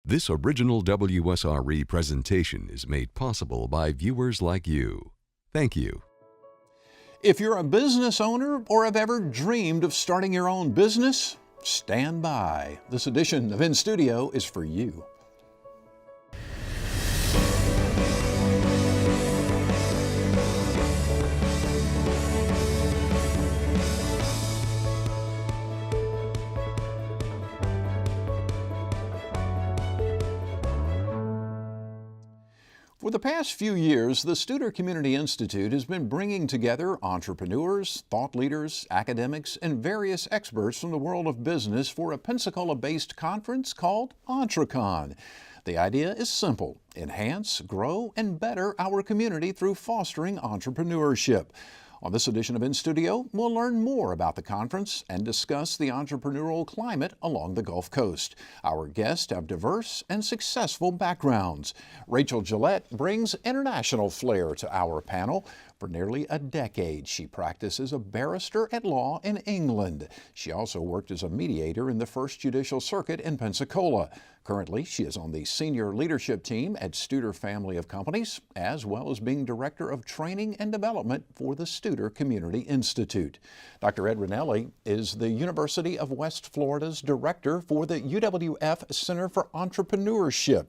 This original WSRE presentation is made possible by viewers like you. Thank you. If you're a business owner or have ever dreamed of starting your own business, stand by. This edition of inStudio is for you. For the past few years, the Studer Community Institute has been bringing together entrepreneurs, thought leaders, academics, and various experts from the world of business for a Pensacola-based conference called Entrecon. The idea is simple: enhance, grow, and better our community through fostering entrepreneurship. On this edition of inStudio, we'll learn more about the conference and discuss the entrepreneurial climate along the Gulf Coast. Our guests have diverse and successful backgrounds. Rachael Gillette brings international flair to our panel. For nearly a decade, she practiced as a barrister at law in England. She also worked as a mediator in the First Judicial Circuit in Pensacola. Currently, she is on the senior leadership team at Studer Family of Companies, as well as being Director of Training and Development for the Studer Community Institute. Dr. Ed Ranelli is the University of West Florida's Director for the UWF Center for Entrepreneurship.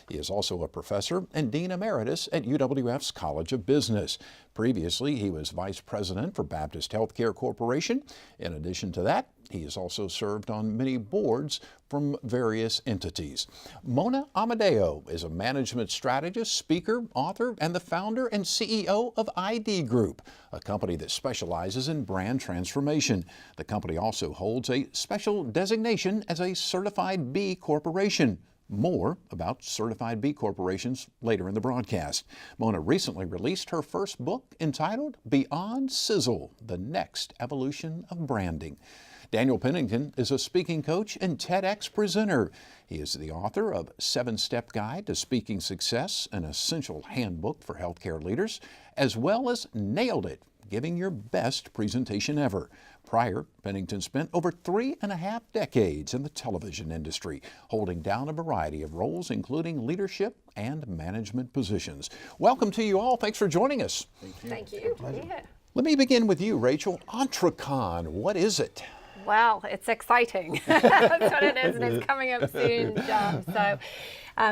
He is also a professor and Dean Emeritus at UWF's College of Business. Previously, he was Vice President for Baptist Healthcare Corporation. In addition to that, he has also served on many boards from various entities. Mona Amodeo is a management strategist, speaker, author, and the founder and CEO of idgroup, a company that specializes in brand transformation. The company also holds a special designation as a Certified B Corporation. More about Certified B Corporations later in the broadcast. Mona recently released her first book entitled Beyond Sizzle: The Next Evolution of Branding. Daniel Pennington is a speaking coach and TEDx presenter. He is the author of 7-Step Guide to Speaking Success, an essential handbook for healthcare leaders, as well as Nailed It: Giving Your Best Presentation Ever. Prior, Pennington spent over 3.5 decades in the television industry, holding down a variety of roles, including leadership and management positions. Welcome to you all. Thanks for joining us. Thank you. Yeah. Let me begin with you, Rachael. Entrecon, what is it? Well, it's exciting. That's what it is, and it's coming up soon.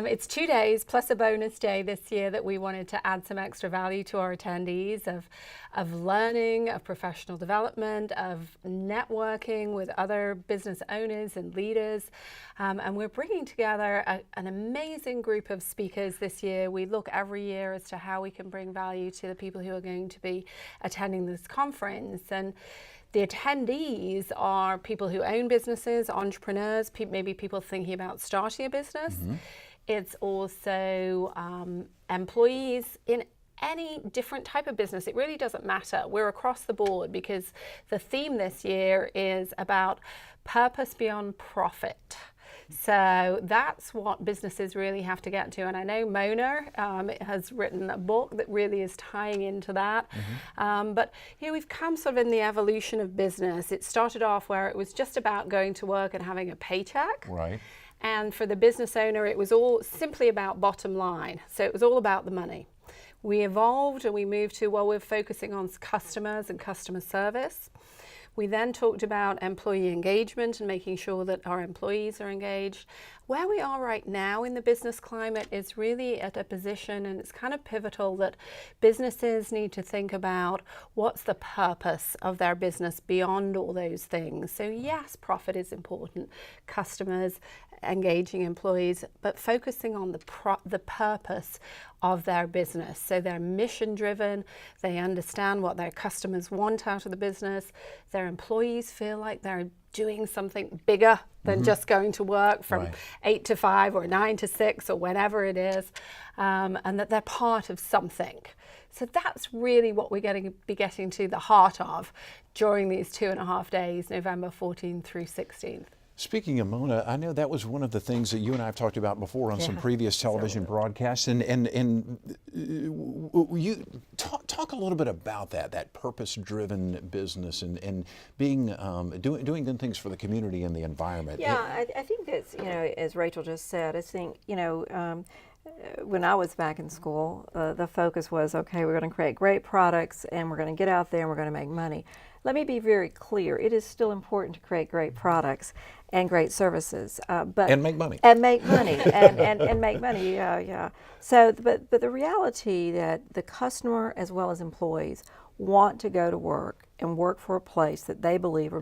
It's 2 days plus a bonus day this year that we wanted to add some extra value to our attendees of learning, of professional development, of networking with other business owners and leaders. And we're bringing together an amazing group of speakers this year. We look every year as to how we can bring value to the people who are going to be attending this conference. And the attendees are people who own businesses, entrepreneurs, maybe people thinking about starting a business. Mm-hmm. It's also employees in any different type of business. It really doesn't matter. We're across the board because the theme this year is about purpose beyond profit. So that's what businesses really have to get to. And I know Mona has written a book that really is tying into that. Mm-hmm. But we've come sort of in the evolution of business. It started off where it was just about going to work and having a paycheck. Right. And for the business owner, it was all simply about bottom line. So it was all about the money. We evolved and we moved to, we're focusing on customers and customer service. We then talked about employee engagement and making sure that our employees are engaged. Where we are right now in the business climate is really at a position, and it's kind of pivotal, that businesses need to think about what's the purpose of their business beyond all those things. So yes, profit is important, customers, engaging employees, but focusing on the purpose of their business. So they're mission driven, they understand what their customers want out of the business, their employees feel like they're doing something bigger than just going to work from 8 to 5 or 9 to 6 or whenever it is, and that they're part of something. So that's really what we're going to be getting to the heart of during these 2.5 days, November 14th through 16th. Speaking of Mona, I know that was one of the things that you and I have talked about before on some previous television broadcasts, and you talk a little bit about that purpose-driven business and being doing good things for the community and the environment. Yeah, I think that's, as Rachel just said, I think, when I was back in school, the focus was, okay, we're going to create great products and we're going to get out there and we're going to make money. Let me be very clear. It is still important to create great products and great services, and make money. And make money. and make money. Yeah. So, but the reality that the customer as well as employees want to go to work and work for a place that they believe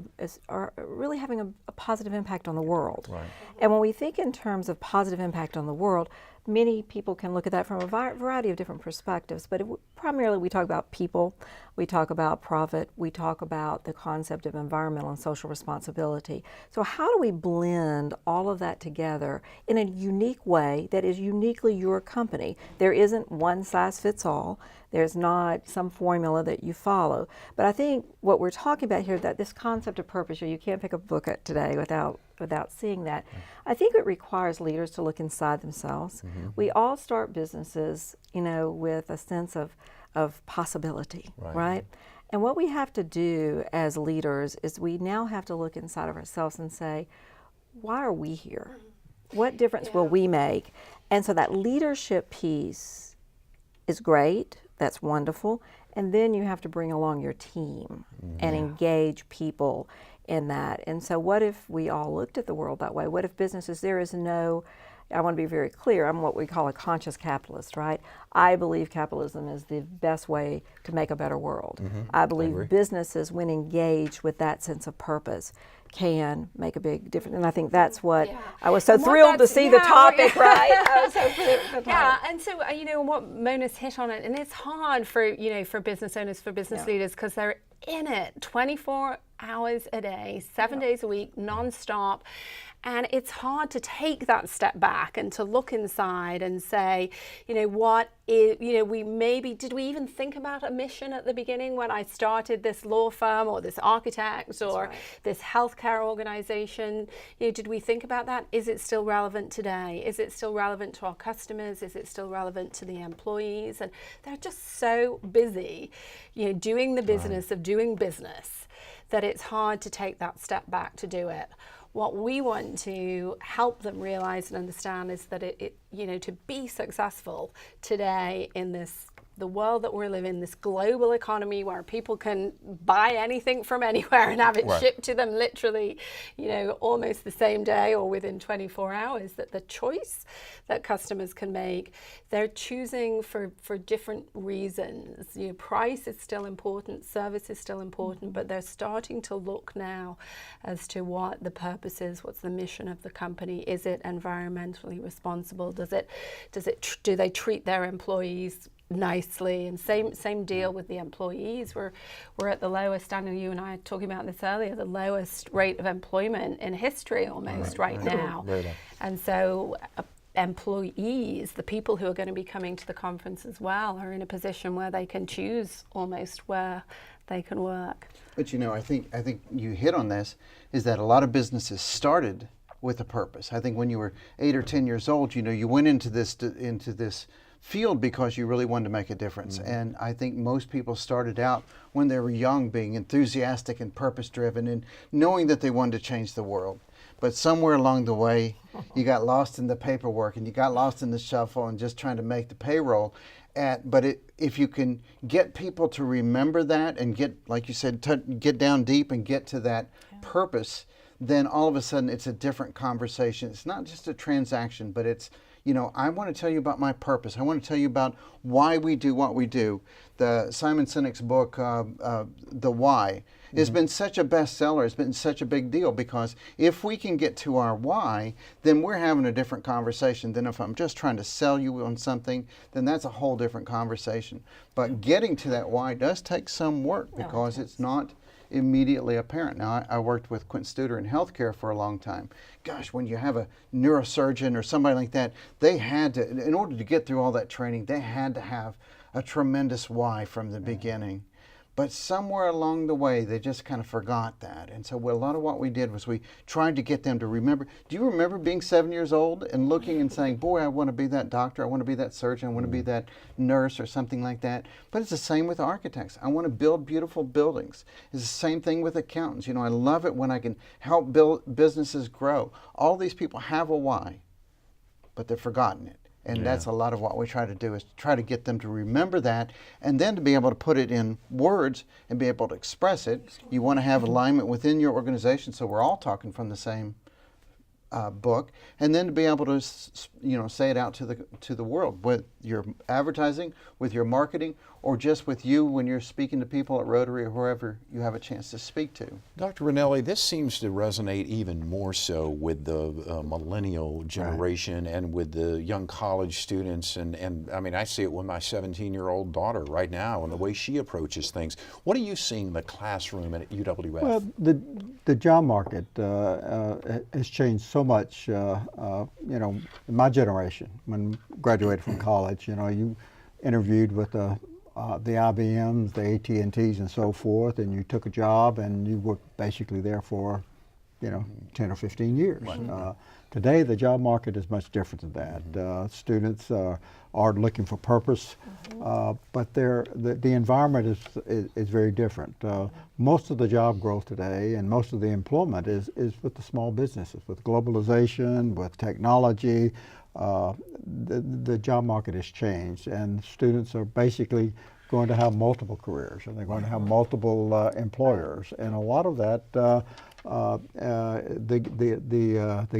are really having a positive impact on the world. Right. And when we think in terms of positive impact on the world, many people can look at that from a variety of different perspectives, but primarily we talk about people, we talk about profit, we talk about the concept of environmental and social responsibility. So how do we blend all of that together in a unique way that is uniquely your company? There isn't one size fits all. There's not some formula that you follow. But I think what we're talking about here, that this concept of purpose, you can't pick a book up today without seeing that. I think it requires leaders to look inside themselves. Mm-hmm. We all start businesses, with a sense of possibility, right? And what we have to do as leaders is we now have to look inside of ourselves and say, why are we here? What difference will we make? And so that leadership piece is great. That's wonderful. And then you have to bring along your team and engage people in that. And so what if we all looked at the world that way? What if businesses, there is no, I want to be very clear, I'm what we call a conscious capitalist, right? I believe capitalism is the best way to make a better world. Mm-hmm. I believe businesses, when engaged with that sense of purpose, can make a big difference. And I think that's what I was so thrilled to see the topic, right? I was so thrilled. And so, what Mona's hit on it, and it's hard for, for business owners, for business leaders, because they're in it 24 hours a day, 7 days a week, nonstop. And it's hard to take that step back and to look inside and say, what is, did we even think about a mission at the beginning when I started this law firm or this architect or this healthcare organization? Did we think about that? Is it still relevant today? Is it still relevant to our customers? Is it still relevant to the employees? And they're just so busy, doing the business of doing business, that it's hard to take that step back to do it. What we want to help them realize and understand is that to be successful today in the world that we're living in, this global economy where people can buy anything from anywhere and have it shipped to them literally, almost the same day or within 24 hours, that the choice that customers can make, they're choosing for different reasons. Price is still important, service is still important, but they're starting to look now as to what the purpose is, what's the mission of the company. Is it environmentally responsible? Do they treat their employees nicely? And same deal with the employees. We're at the lowest, Daniel, you and I were talking about this earlier, the lowest rate of employment in history almost right now. And so employees, the people who are going to be coming to the conference as well, are in a position where they can choose almost where they can work. But I think you hit on this, is that a lot of businesses started with a purpose. I think when you were 8 or 10 years old, you went into this field because you really wanted to make a difference. Mm-hmm. And I think most people started out when they were young being enthusiastic and purpose-driven and knowing that they wanted to change the world. But somewhere along the way, you got lost in the paperwork and you got lost in the shuffle and just trying to make the payroll. If you can get people to remember that and get, like you said, get down deep and get to that purpose, then all of a sudden it's a different conversation. It's not just a transaction, but it's, I want to tell you about my purpose. I want to tell you about why we do what we do. The Simon Sinek's book, The Why, has been such a bestseller. It's been such a big deal because if we can get to our why, then we're having a different conversation than if I'm just trying to sell you on something, then that's a whole different conversation. But getting to that why does take some work because it's not immediately apparent. Now, I worked with Quint Studer in healthcare for a long time. Gosh, when you have a neurosurgeon or somebody like that, they had to, in order to get through all that training, they had to have a tremendous why from the beginning. But somewhere along the way, they just kind of forgot that. And so a lot of what we did was we tried to get them to remember. Do you remember being 7 years old and looking and saying, boy, I want to be that doctor, I want to be that surgeon, I want to be that nurse or something like that? But it's the same with architects. I want to build beautiful buildings. It's the same thing with accountants. You know, I love it when I can help build businesses grow. All these people have a why, but they've forgotten it. And that's a lot of what we try to do, is try to get them to remember that, and then to be able to put it in words and be able to express it. You want to have alignment within your organization, so we're all talking from the same book, and then to be able to, you know, say it out to the world with your advertising, with your marketing, or just with you when you're speaking to people at Rotary or wherever you have a chance to speak to. Dr. Ranelli, this seems to resonate even more so with the millennial generation and with the young college students. And I mean, I see it with my 17-year-old daughter right now and the way she approaches things. What are you seeing in the classroom at UWF? Well, the job market has changed so much. You know, in my generation, when I graduated from college, you know, you interviewed with the IBMs, the AT&Ts and so forth, and you took a job and you were basically there for, you know, 10 or 15 years. Right. Today the job market is much different than that. Students are looking for purpose, but the environment is very different. Most of the job growth today and most of the employment is with the small businesses, with globalization, with technology. The job market has changed, and students are basically going to have multiple careers, and they're going to have multiple employers, and a lot of that the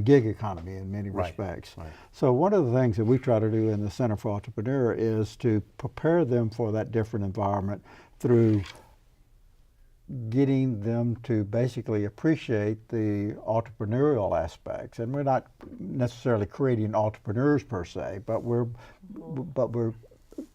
gig economy in many respects. Right. So one of the things that we try to do in the Center for Entrepreneur is to prepare them for that different environment through getting them to basically appreciate the entrepreneurial aspects. And we're not necessarily creating entrepreneurs per se, but we're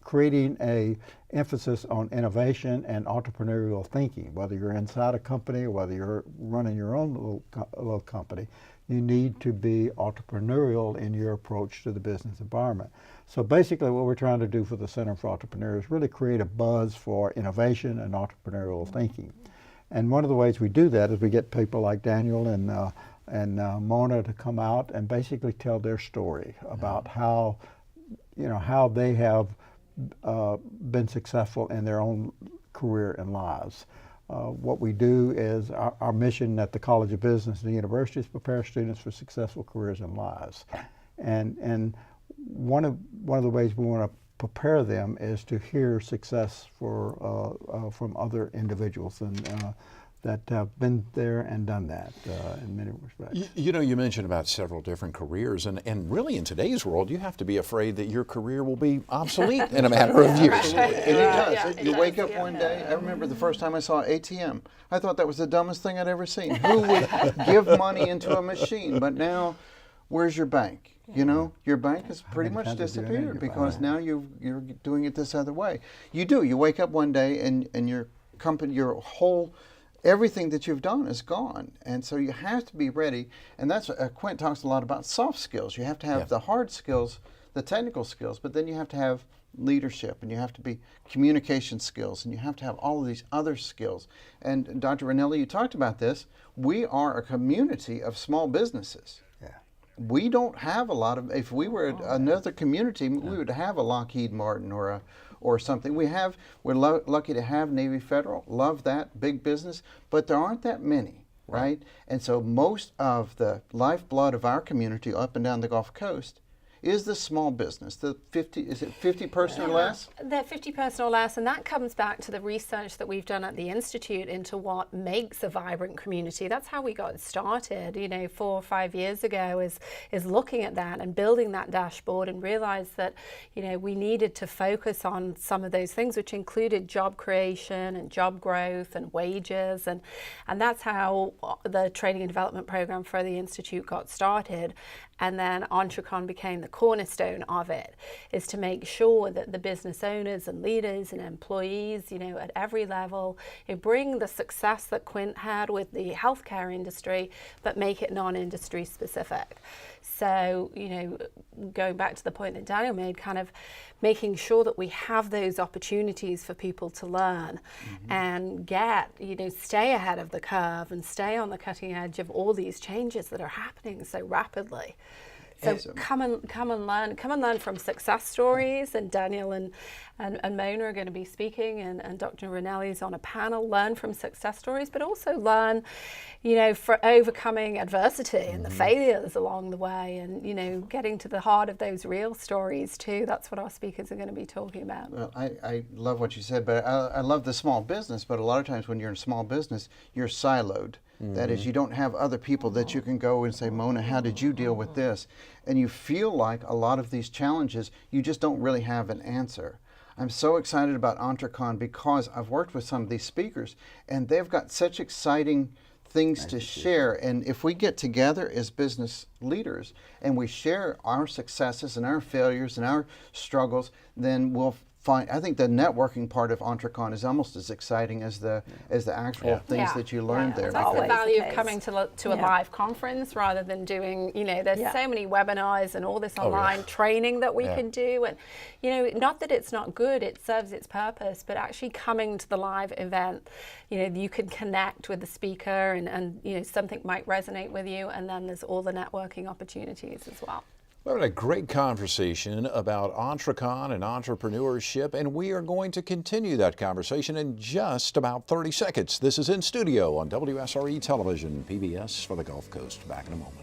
creating a emphasis on innovation and entrepreneurial thinking. Whether you're inside a company or whether you're running your own little company, you need to be entrepreneurial in your approach to the business environment. So basically what we're trying to do for the Center for Entrepreneurs is really create a buzz for innovation and entrepreneurial thinking. And one of the ways we do that is we get people like Daniel and Mona to come out and basically tell their story about how, you know, how they have been successful in their own career and lives. What we do is our mission at the College of Business and the university is prepare students for successful careers and lives. And one of the ways we want to prepare them is to hear success from other individuals and that have been there and done that in many respects. You know, you mentioned about several different careers, and really in today's world, you have to be afraid that your career will be obsolete in a matter of years. And it does. You wake up one day, I remember the first time I saw an ATM. I thought that was the dumbest thing I'd ever seen. Who would give money into a machine? But now, where's your bank? You know, your bank has pretty much disappeared because now you're doing it this other way. You do. You wake up one day and your company, your whole, everything that you've done is gone. And so you have to be ready. And that's, Quint talks a lot about soft skills. You have to have the hard skills, the technical skills, but then you have to have leadership, and you have to be communication skills, and you have to have all of these other skills. And Dr. Ranelli, you talked about this. We are a community of small businesses. We don't have a lot of, if we were another community, we would have a Lockheed Martin or something. We're lucky to have Navy Federal, love that, big business, but there aren't that many, right? And so most of the lifeblood of our community up and down the Gulf Coast is the small business, the 50, is it 50 person or less? They're 50 person or less, and that comes back to the research that we've done at the Institute into what makes a vibrant community. That's how we got started, you know, 4 or 5 years ago, is looking at that and building that dashboard, and realized that, you know, we needed to focus on some of those things, which included job creation and job growth and wages, and that's how the training and development program for the Institute got started. And then Entrecon became the cornerstone of it, is to make sure that the business owners and leaders and employees, at every level, bring the success that Quint had with the healthcare industry, but make it non-industry specific. So, going back to the point that Daniel made, kind of making sure that we have those opportunities for people to learn and stay ahead of the curve and stay on the cutting edge of all these changes that are happening so rapidly. So come and learn from success stories, and Daniel and Mona are going to be speaking, and Dr. Ranelli is on a panel. Learn from success stories, but also learn, for overcoming adversity and the failures along the way, and getting to the heart of those real stories too. That's what our speakers are going to be talking about. Well, I love what you said, but I love the small business, but a lot of times when you're in small business, you're siloed. That is, you don't have other people that you can go and say, Mona, how did you deal with this? And you feel like a lot of these challenges, you just don't really have an answer. I'm so excited about Entrecon because I've worked with some of these speakers, and they've got such exciting things to share. And if we get together as business leaders and we share our successes and our failures and our struggles, then we'll I think the networking part of Entrecon is almost as exciting as the actual things that you learned there. That's the value of coming to a live conference rather than doing, there's so many webinars and all this online training that we can do. And, not that it's not good, it serves its purpose, but actually coming to the live event, you can connect with the speaker and something might resonate with you, and then there's all the networking opportunities as well. We're having a great conversation about Entrecon and entrepreneurship, and we are going to continue that conversation in just about 30 seconds. This is In Studio on WSRE Television, PBS for the Gulf Coast. Back in a moment.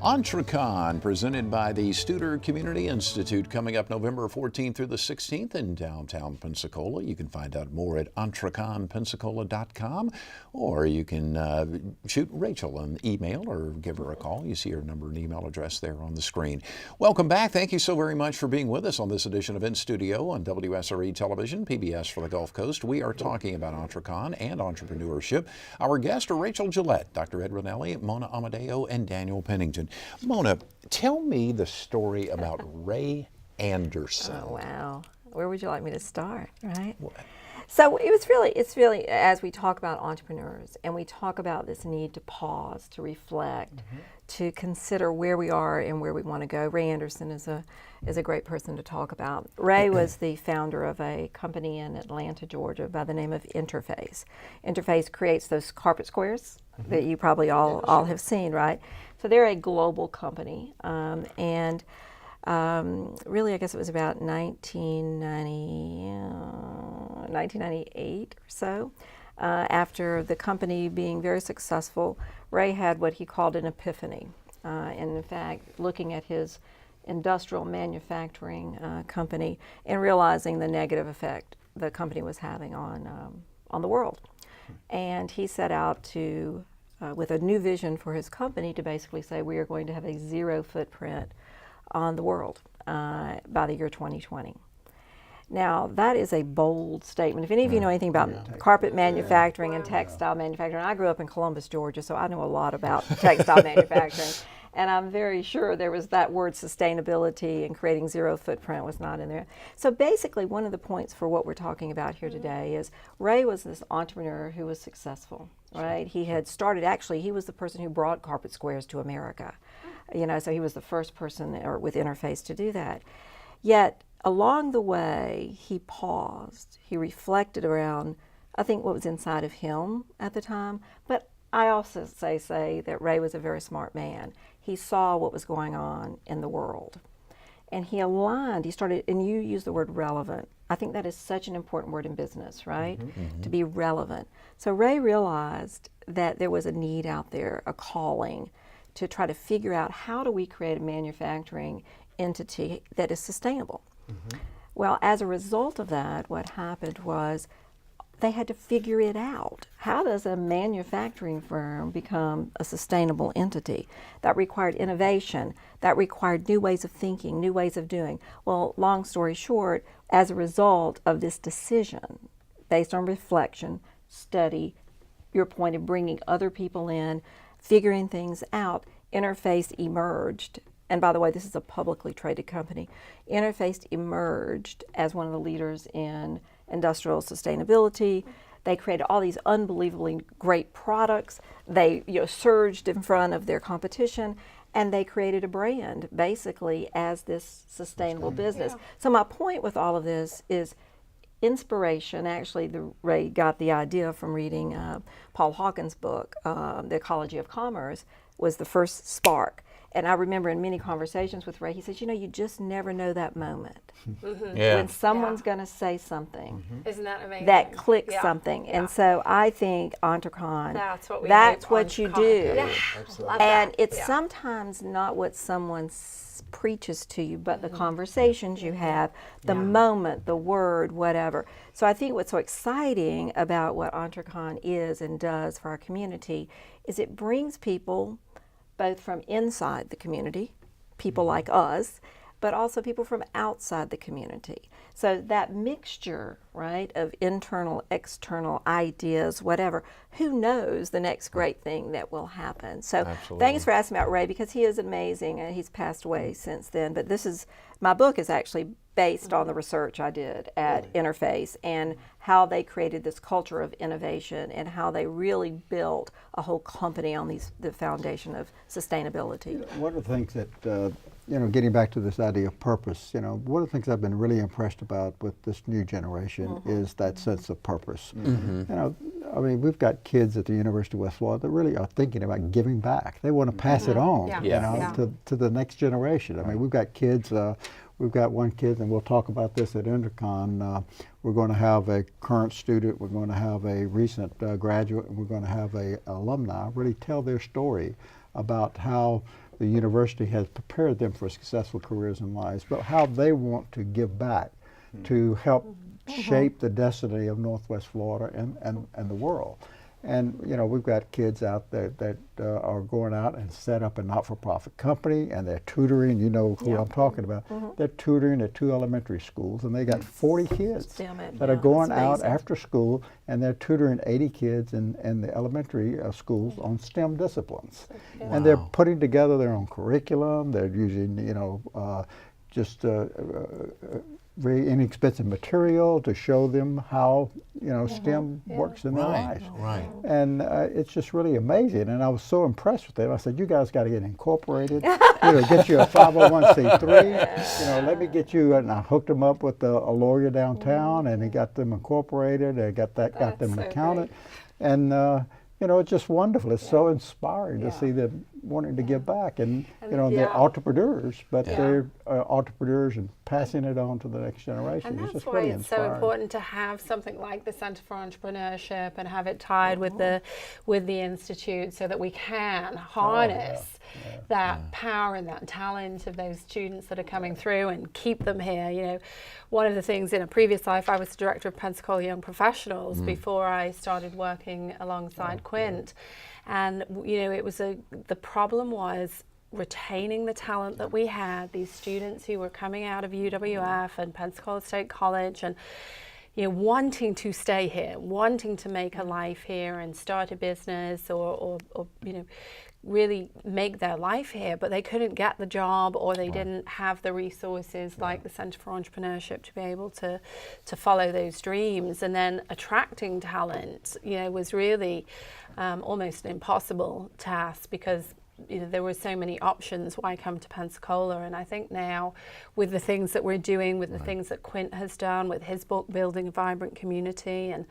Entrecon, presented by the Studer Community Institute, coming up November 14th through the 16th in downtown Pensacola. You can find out more at entreconpensacola.com, or you can shoot Rachel an email or give her a call. You see her number and email address there on the screen. Welcome back. Thank you so very much for being with us on this edition of In Studio on WSRE Television, PBS for the Gulf Coast. We are talking about Entrecon and entrepreneurship. Our guests are Rachael Gillette, Dr. Ed Ranelli, Mona Amodeo, and Daniel Pennington. Mona, tell me the story about Ray Anderson. Oh, wow. Where would you like me to start, right? What? So it's really, as we talk about entrepreneurs and we talk about this need to pause, to reflect, to consider where we are and where we want to go. Ray Anderson is a great person to talk about. Ray was the founder of a company in Atlanta, Georgia by the name of Interface. Interface creates those carpet squares that you probably all have seen, right? So they're a global company, and really, I guess it was about 1998 or so. After the company being very successful, Ray had what he called an epiphany. And in fact, looking at his industrial manufacturing company and realizing the negative effect the company was having on the world. And he set out to with a new vision for his company to basically say we are going to have a zero footprint on the world by the year 2020. Now, that is a bold statement. If any of you know anything about carpet manufacturing and textile manufacturing, I grew up in Columbus, Georgia, so I know a lot about textile manufacturing. And I'm very sure there was that word sustainability and creating zero footprint was not in there. So basically, one of the points for what we're talking about here today is Ray was this entrepreneur who was successful, right? He had started, actually, he was the person who brought carpet squares to America. So he was the first person with Interface to do that. Yet, along the way, he paused. He reflected around, I think, what was inside of him at the time. But I also say that Ray was a very smart man. He saw what was going on in the world. And he aligned, he started, and you use the word relevant. I think that is such an important word in business, right? To be relevant. So Ray realized that there was a need out there, a calling, to try to figure out how do we create a manufacturing entity that is sustainable. Well, as a result of that, what happened was they had to figure it out. How does a manufacturing firm become a sustainable entity? That required innovation. That required new ways of thinking, new ways of doing. Well, long story short, as a result of this decision, based on reflection, study, your point of bringing other people in, figuring things out, Interface emerged. And by the way, this is a publicly traded company. Interface emerged as one of the leaders in industrial sustainability. They created all these unbelievably great products. They surged in front of their competition, and they created a brand basically as this sustainable business. So my point with all of this is inspiration. Actually, Ray got the idea from reading Paul Hawken's book, The Ecology of Commerce, was the first spark. And I remember in many conversations with Ray, he says, you just never know that moment when someone's going to say something. Isn't that amazing? That clicks something. And so I think Entrecon, that's what you do. Yeah. And it's sometimes not what someone preaches to you, but the conversations you have, the moment, the word, whatever. So I think what's so exciting about what Entrecon is and does for our community is it brings people both from inside the community, people like us, but also people from outside the community. So that mixture, right, of internal, external ideas, whatever, who knows the next great thing that will happen. So thanks for asking about Ray, because he is amazing, and he's passed away since then. But my book is actually based on the research I did at Interface and how they created this culture of innovation and how they really built a whole company on the foundation of sustainability. One of the things that, getting back to this idea of purpose, one of the things I've been really impressed about with this new generation is that sense of purpose. We've got kids at the University of West Florida that really are thinking about giving back. They want to pass it on, to the next generation. We've got kids. We've got one kid, and we'll talk about this at Entrecon. We're going to have a current student, we're going to have a recent graduate, and we're going to have a alumni really tell their story about how the university has prepared them for successful careers and lives, but how they want to give back to help shape the destiny of Northwest Florida and the world. And we've got kids out there that are going out and set up a not-for-profit company, and they're tutoring. You know who I'm talking about. They're tutoring at 2 elementary schools, and they got 40 kids that are going out after school, and they're tutoring 80 kids in the elementary schools on STEM disciplines. And they're putting together their own curriculum. They're using very inexpensive material to show them how STEM works in their lives. And it's just really amazing. And I was so impressed with them. I said, you guys got to get incorporated. Get you a 501c3. Let me get you. And I hooked them up with a lawyer downtown, and he got them incorporated. I got them an accountant, and it's just wonderful. It's so inspiring to see them wanting to give back. And they're entrepreneurs, but they're entrepreneurs and passing it on to the next generation. And it's that's just why really it's inspiring. so important to have something like the Center for Entrepreneurship and have it tied with the Institute, so that we can harness that power and that talent of those students that are coming through and keep them here. One of the things in a previous life, I was director of Pensacola Young Professionals before I started working alongside Quint. And it was the problem was retaining the talent that we had, these students who were coming out of UWF and Pensacola State College, and wanting to stay here, wanting to make a life here and start a business or really make their life here, but they couldn't get the job, or they didn't have the resources like the Center for Entrepreneurship to be able to follow those dreams. And then attracting talent, was really almost an impossible task, because there were so many options. Why come to Pensacola? And I think now, with the things that we're doing, with the things that Quint has done with his book, Building a Vibrant Community, and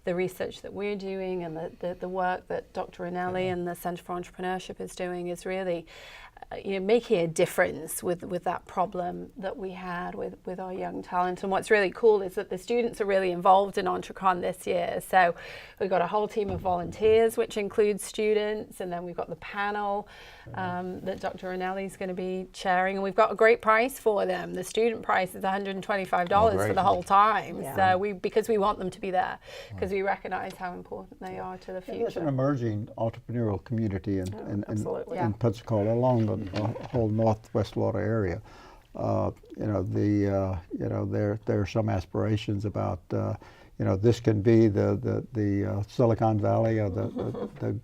the research that we're doing and the work that Dr. Ranelli and the Center for Entrepreneurship is doing is really making a difference with that problem that we had with our young talent. And what's really cool is that the students are really involved in Entrecon this year. So we've got a whole team of volunteers, which includes students, and then we've got the panel that Dr. Ranelli is going to be chairing, and we've got a great price for them. The student price is $125 for the whole time. So because we want them to be there, because we recognize how important they are to the future. There's an emerging entrepreneurial community in Pensacola, along the whole northwest Florida area. There are some aspirations about this can be the Silicon Valley or the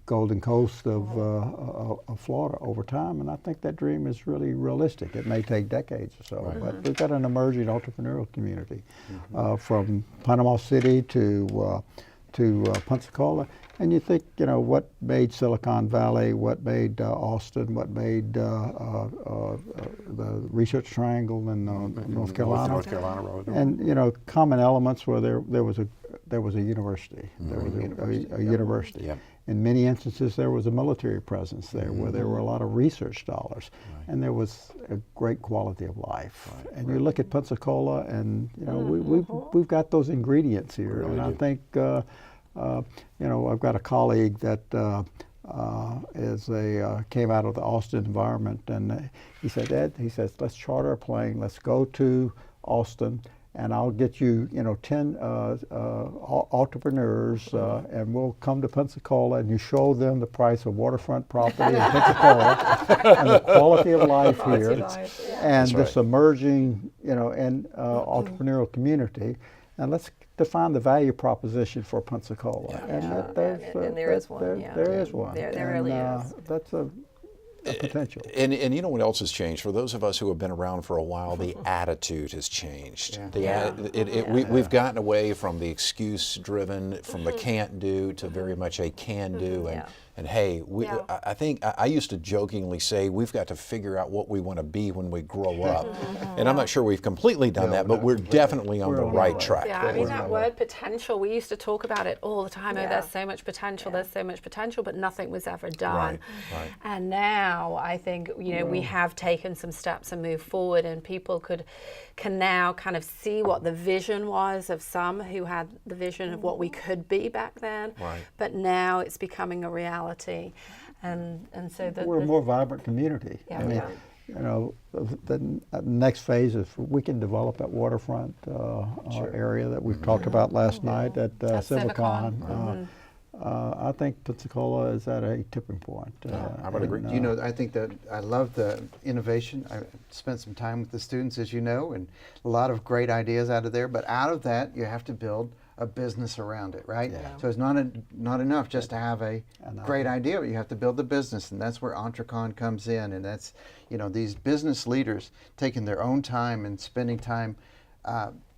Golden Coast of Florida over time, and I think that dream is really realistic. It may take decades or so, but we've got an emerging entrepreneurial community from Panama City to Pensacola. And you think, what made Silicon Valley, what made Austin, what made the Research Triangle in North Carolina. North Carolina Road. And, common elements where there was a university. There was a university. Yep. In many instances, there was a military presence there where there were a lot of research dollars. And there was a great quality of life. And you look at Pensacola and, we've got those ingredients here. Really and I do. think, I've got a colleague that came out of the Austin environment, and he said, Ed, let's charter a plane, let's go to Austin, and I'll get you, 10 entrepreneurs, and we'll come to Pensacola, and you show them the price of waterfront property in Pensacola and the quality of life here, and this emerging, entrepreneurial community, and let's define the value proposition for Pensacola. And there is one. There is one. There really is. That's a potential. And you know what else has changed? For those of us who have been around for a while, the attitude has changed. We've gotten away from the excuse-driven, from the can't do to very much a can do. And hey, I think I used to jokingly say we've got to figure out what we want to be when we grow up. And I'm not sure we've completely done that, but we're definitely on the right track. Yeah, I mean that word potential, we used to talk about it all the time. Oh, there's so much potential, there's so much potential, but nothing was ever done. Right. And now I think, we have taken some steps and moved forward, and people can now kind of see what the vision was of some who had the vision of what we could be back then. Right. But now it's becoming a reality. And so we're a more vibrant community. The next phase is we can develop that waterfront area that we've talked about last night at Civicon. I think Pensacola is at a tipping point. I would agree. I think that I love the innovation. I spent some time with the students, as you know, and a lot of great ideas out of there. But out of that, you have to build a business around it, right? So it's not enough just to have a great idea, but you have to build the business, and that's where Entrecon comes in. And that's, these business leaders taking their own time and spending time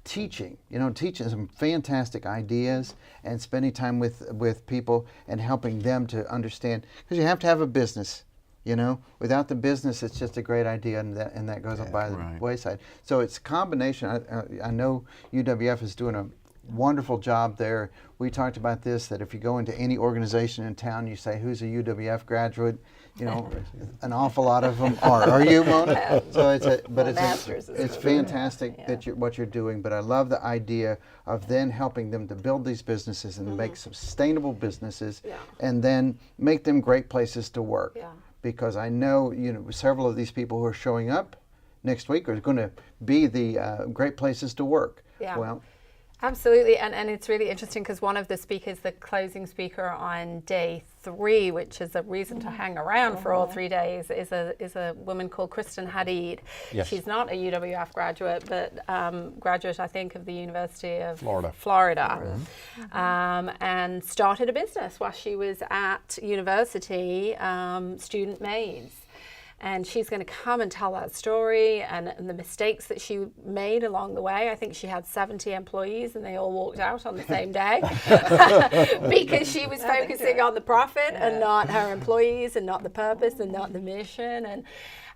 teaching some fantastic ideas and spending time with people and helping them to understand, because you have to have a business. Without the business, it's just a great idea, and that goes by the wayside. So it's a combination. I know UWF is doing a wonderful job there. We talked about this, that if you go into any organization in town, you say, who's a UWF graduate? An awful lot of them are. Are you, Mona? So it's fantastic that what you're doing, but I love the idea of then helping them to build these businesses and make sustainable businesses and then make them great places to work. Because I know, several of these people who are showing up next week are going to be the great places to work. Well, absolutely, and it's really interesting because one of the speakers, the closing speaker on day 3, which is a reason to hang around for all 3 days, is a woman called Kristin Hadid. Yes. She's not a UWF graduate, but graduate, I think, of the University of Florida. And started a business while she was at university, Student Maids. And she's going to come and tell that story and the mistakes that she made along the way. I think she had 70 employees and they all walked out on the same day because she was focusing on the profit and not her employees and not the purpose and not the mission.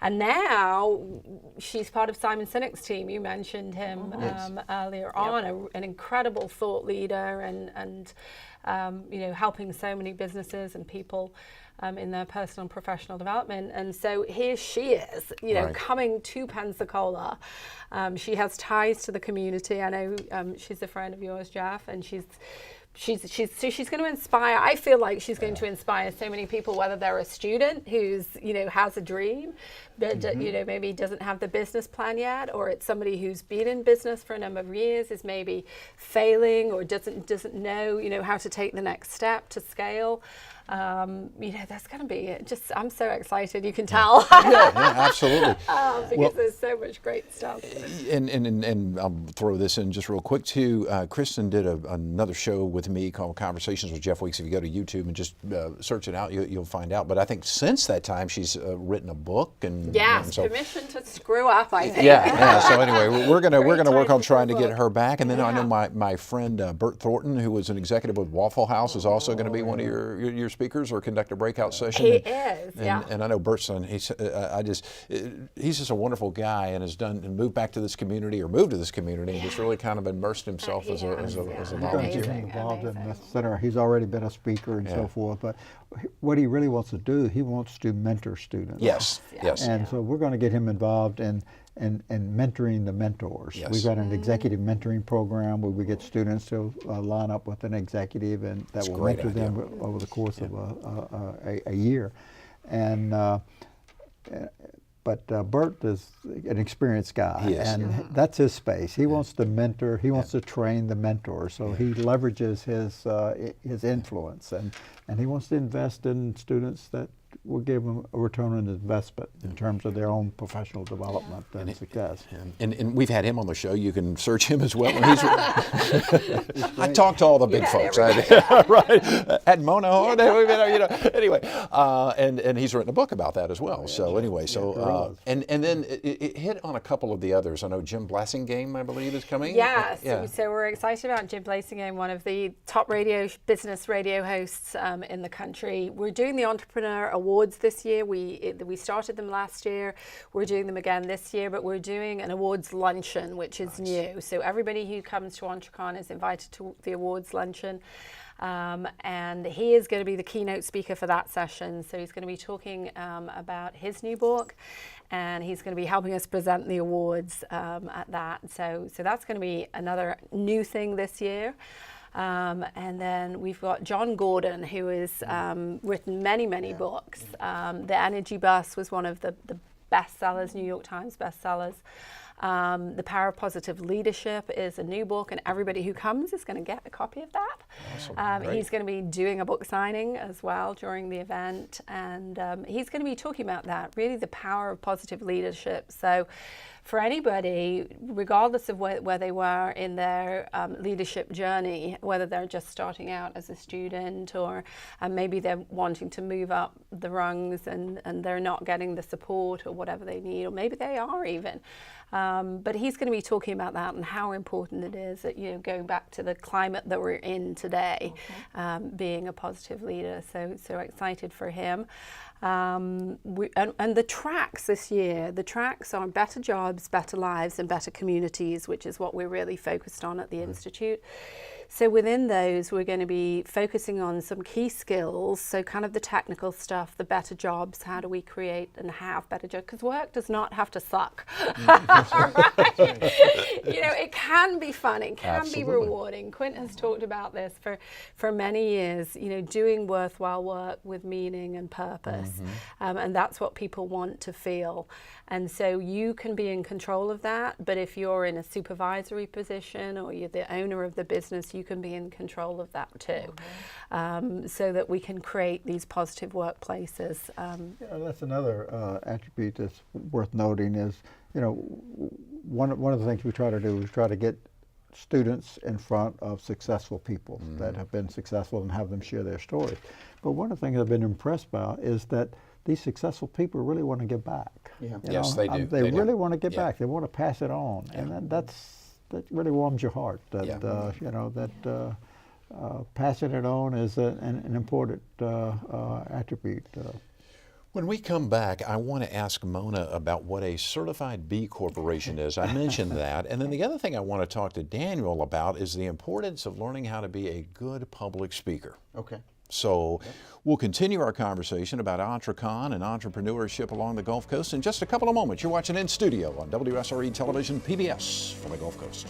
And now she's part of Simon Sinek's team. You mentioned him earlier on, an incredible thought leader and you know, helping so many businesses and people in their personal and professional development. And so here she is, you know, coming to Pensacola. She has ties to the community. I know she's a friend of yours, Jeff, and she's going to inspire. I feel like she's going to inspire so many people, whether they're a student who's, you know, has a dream, but you know, maybe doesn't have the business plan yet, or it's somebody who's been in business for a number of years, is maybe failing or doesn't know, you know, how to take the next step to scale. You know, there's going to be I'm so excited, you can tell. Yeah, absolutely. Because there's so much great stuff. And I'll throw this in just real quick too. Kristin did another show with me called Conversations with Jeff Weeks. If you go to YouTube and just search it out, you'll find out. But I think since that time, she's written a book and so, permission to screw up, I think. Yeah. So anyway, we're gonna work on trying to get her back. And then I know my friend Bert Thornton, who was an executive with Waffle House, is also going to be one of your speakers or conduct a breakout session. He is, And I know Bert's son. He's just a wonderful guy and has moved back to this community and just really kind of immersed himself as a volunteer. He's involved in the center. He's already been a speaker and so forth, but what he really wants to do, he wants to mentor students. Yes. And so we're going to get him involved in mentoring the mentors. Yes. We've got an executive mentoring program where we get students to line up with an executive and that will mentor them over the course of a year. And but Bert is an experienced guy, and that's his space. He wants to mentor. He wants to train the mentor. So he leverages his influence, and he wants to invest in students that will give them a return on investment in terms of their own professional development and success. And we've had him on the show. You can search him as well. I talked to all the big folks. Right. At Mona, you know. Anyway, and he's written a book about that as well. So anyway, and then it hit on a couple of the others. I know Jim Blasingame, I believe, is coming. Yes. So we're excited about Jim Blasingame, one of the top business radio hosts in the country. We're doing the Entrepreneur Awards this year. We started them last year. We're doing them again this year, but we're doing an awards luncheon, which is new. So everybody who comes to Entrecon is invited to the awards luncheon. And he is going to be the keynote speaker for that session. So he's going to be talking about his new book, and he's going to be helping us present the awards at that. So that's going to be another new thing this year. And then we've got John Gordon, who has written many books. The Energy Bus was one of the bestsellers, New York Times bestsellers. The Power of Positive Leadership is a new book, and everybody who comes is going to get a copy of that. Awesome. He's going to be doing a book signing as well during the event, and he's going to be talking about that, really the power of positive leadership. So for anybody, regardless of where they were in their leadership journey, whether they're just starting out as a student or maybe they're wanting to move up the rungs and they're not getting the support or whatever they need, or maybe they are even. But he's going to be talking about that and how important it is that, you know, going back to the climate that we're in today, being a positive leader. So excited for him. And the tracks this year, the tracks are Better Jobs, Better Lives and Better Communities, which is what we're really focused on at the Institute. So within those, we're going to be focusing on some key skills, so kind of the technical stuff, the better jobs, how do we create and have better jobs, because work does not have to suck. Right? You know, it can be fun, it can be rewarding. Quint has talked about this for many years, you know, doing worthwhile work with meaning and purpose, and that's what people want to feel. And so you can be in control of that, but if you're in a supervisory position or you're the owner of the business, you can be in control of that too, so that we can create these positive workplaces. That's another attribute that's worth noting is, you know, one of the things we try to do is try to get students in front of successful people that have been successful and have them share their stories. But one of the things I've been impressed by is that these successful people really want to give back. Yeah. Yes, they do. They They do. really want to give Yeah. back. They want to pass it on, and that really warms your heart. That you know that passing it on is an important attribute. When we come back, I want to ask Mona about what a certified B Corporation is. I mentioned that. And then the other thing I want to talk to Daniel about is the importance of learning how to be a good public speaker. Okay. So we'll continue our conversation about Entrecon and entrepreneurship along the Gulf Coast in just a couple of moments. You're watching In Studio on WSRE Television, PBS from the Gulf Coast.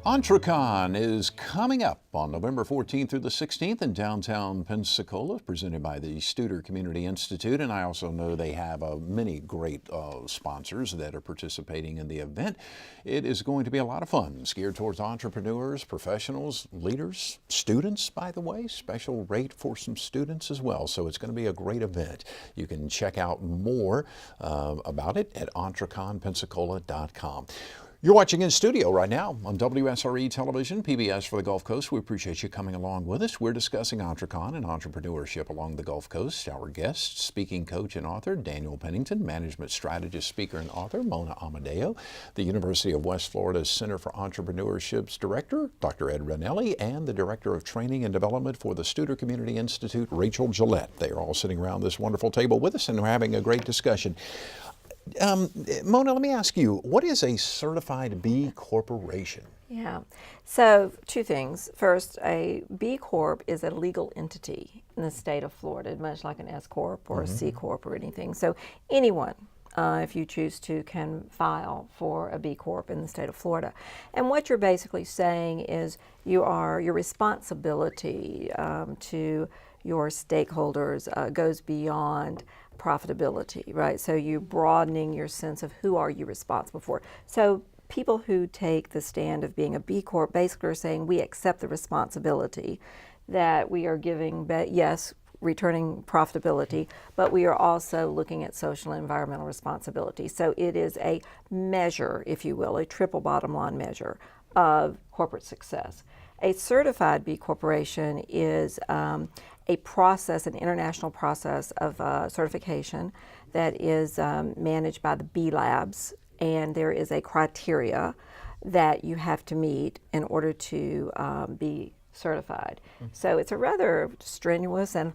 Entrecon is coming up on November 14th through the 16th in downtown Pensacola, presented by the Studer Community Institute. And I also know they have many great sponsors that are participating in the event. It is going to be a lot of fun. It's geared towards entrepreneurs, professionals, leaders, students, by the way. Special rate for some students as well. So it's going to be a great event. You can check out more about it at entreconpensacola.com. You're watching In Studio right now on WSRE Television, PBS for the Gulf Coast. We appreciate you coming along with us. We're discussing Entrecon and entrepreneurship along the Gulf Coast. Our guest, speaking coach and author, Daniel Pennington, management strategist, speaker, and author, Mona Amodeo, the University of West Florida's Center for Entrepreneurship's director, Dr. Ed Ranelli, and the director of training and development for the Studer Community Institute, Rachael Gillette. They are all sitting around this wonderful table with us, and we're having a great discussion. Mona, let me ask you, what is a certified B Corporation? Yeah, so two things. First, a B Corp is a legal entity in the state of Florida, much like an S Corp or a C Corp or anything. So anyone, if you choose to, can file for a B Corp in the state of Florida. And what you're basically saying is your responsibility to your stakeholders goes beyond profitability, right? So you're broadening your sense of who are you responsible for. So people who take the stand of being a B Corp basically are saying we accept the responsibility that we are giving, yes, returning profitability, but we are also looking at social and environmental responsibility. So it is a measure, if you will, a triple bottom line measure of corporate success. A certified B Corporation is a process, an international process of certification that is managed by the B Labs, and there is a criteria that you have to meet in order to be certified. So it's a rather strenuous and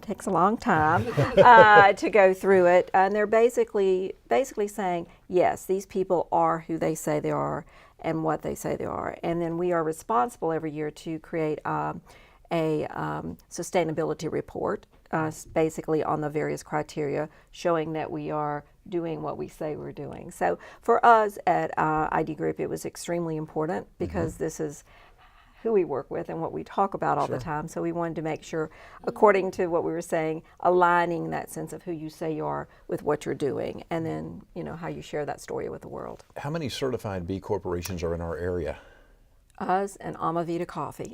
takes a long time to go through it, and they're basically saying, yes, these people are who they say they are and what they say they are, and then we are responsible every year to create a sustainability report, basically on the various criteria, showing that we are doing what we say we're doing. So for us at ID Group, it was extremely important because this is who we work with and what we talk about all the time. So we wanted to make sure, according to what we were saying, aligning that sense of who you say you are with what you're doing, and then how you share that story with the world. How many certified B Corporations are in our area? Us and Amavita Coffee. 2.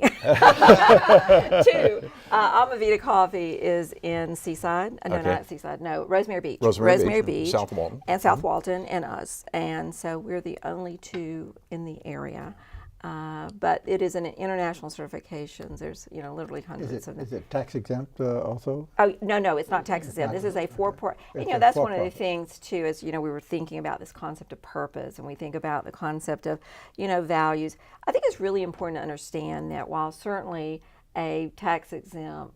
Amavita Coffee is in Seaside. No, not Seaside. No, Rosemary Beach. Rosemary Beach. South Walton. And South Walton and us. And so we're the only 2 in the area. But it is an international certification. There's, literally hundreds of them. Is it tax exempt also? Oh, no, it's not tax exempt. This is a for-profit. That's one of the things too, is, we were thinking about this concept of purpose, and we think about the concept of, values. I think it's really important to understand that while certainly a tax exempt,